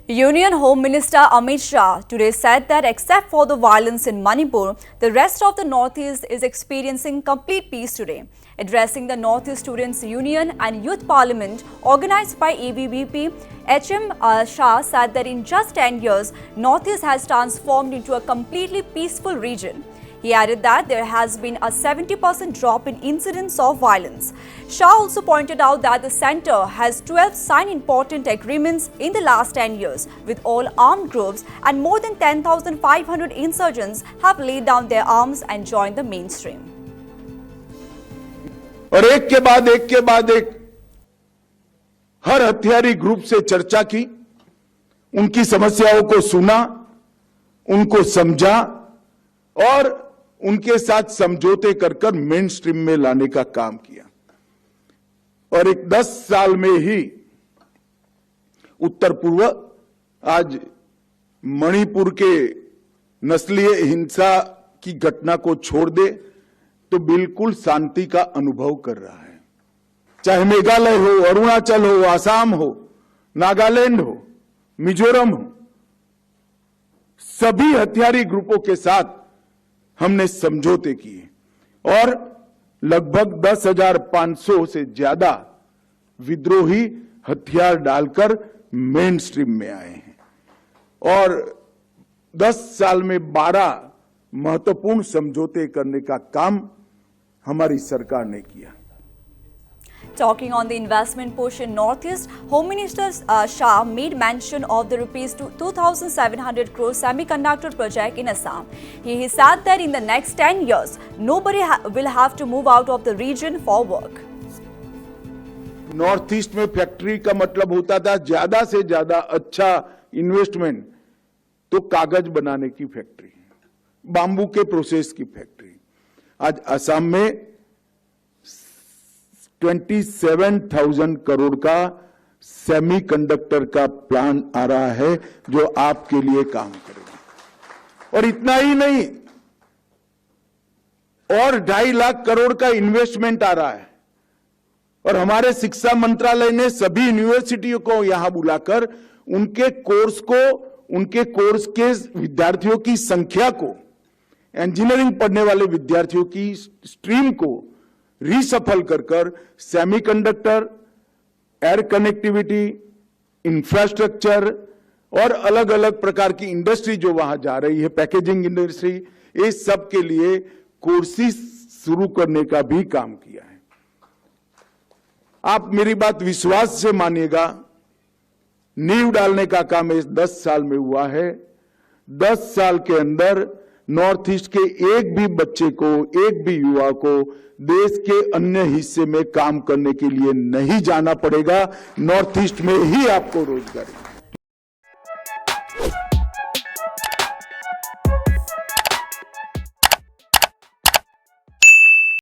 Union Home Minister Amit Shah today said that except for the violence in Manipur, the rest of the Northeast is experiencing complete peace today. Addressing the Northeast Students' Union and Youth Parliament organized by ABVP, HM Shah said that in just 10 years, Northeast has transformed into a completely peaceful region. He added that there has been a 70% drop in incidents of violence. Shah also pointed out that the centre has 12 signed important agreements in the last 10 years with all armed groups, and more than 10,500 insurgents have laid down their arms and joined the mainstream. और एक के बाद एक हर हथियारी group से चर्चा की, उनकी समस्याओं को सुना, उनको समझा और उनके साथ समझौते कर मेन स्ट्रीम में लाने का काम किया। और एक 10 साल में ही उत्तर पूर्व आज मणिपुर के नस्लीय हिंसा की घटना को छोड़ दे तो बिल्कुल शांति का अनुभव कर रहा है। चाहे मेघालय हो, अरुणाचल हो, आसाम हो, नागालैंड हो, मिजोरम हो, सभी हथियारी ग्रुपों के साथ हमने समझौते किए और लगभग 10,500 से ज्यादा विद्रोही हथियार डालकर मेन स्ट्रीम में आए हैं और 10 साल में 12 महत्वपूर्ण समझौते करने का काम हमारी सरकार ने किया। Talking on the investment push in Northeast, Home Minister Shah made mention of the rupees 2,700 crore semiconductor project in Assam. He said that in the next 10 years, nobody will have to move out of the region for work. North east में factory का मतलब होता था ज्यादा से ज्यादा अच्छा investment तो कागज बनाने की फैक्ट्री, बांबू के प्रोसेस की फैक्ट्री। आज असम में 27,000 करोड़ का सेमीकंडक्टर का प्लान आ रहा है जो आपके लिए काम करेगा। और इतना ही नहीं, और 2.5 लाख करोड़ का इन्वेस्टमेंट आ रहा है और हमारे शिक्षा मंत्रालय ने सभी यूनिवर्सिटियों को यहां बुलाकर उनके कोर्स के विद्यार्थियों की संख्या को, इंजीनियरिंग पढ़ने वाले विद्यार्थियों की स्ट्रीम को रीसफल कर सेमीकंडक्टर, एयर कनेक्टिविटी, इंफ्रास्ट्रक्चर और अलग अलग प्रकार की इंडस्ट्री जो वहां जा रही है, पैकेजिंग इंडस्ट्री, ये सब के लिए कोर्सेज शुरू करने का भी काम किया है। आप मेरी बात विश्वास से मानिएगा, नींव डालने का काम इस 10 साल में हुआ है। 10 साल के अंदर नॉर्थ ईस्ट के एक भी बच्चे को, एक भी युवा को देश के अन्य हिस्से में काम करने के लिए नहीं जाना पड़ेगा। नॉर्थ ईस्ट में ही आपको रोजगार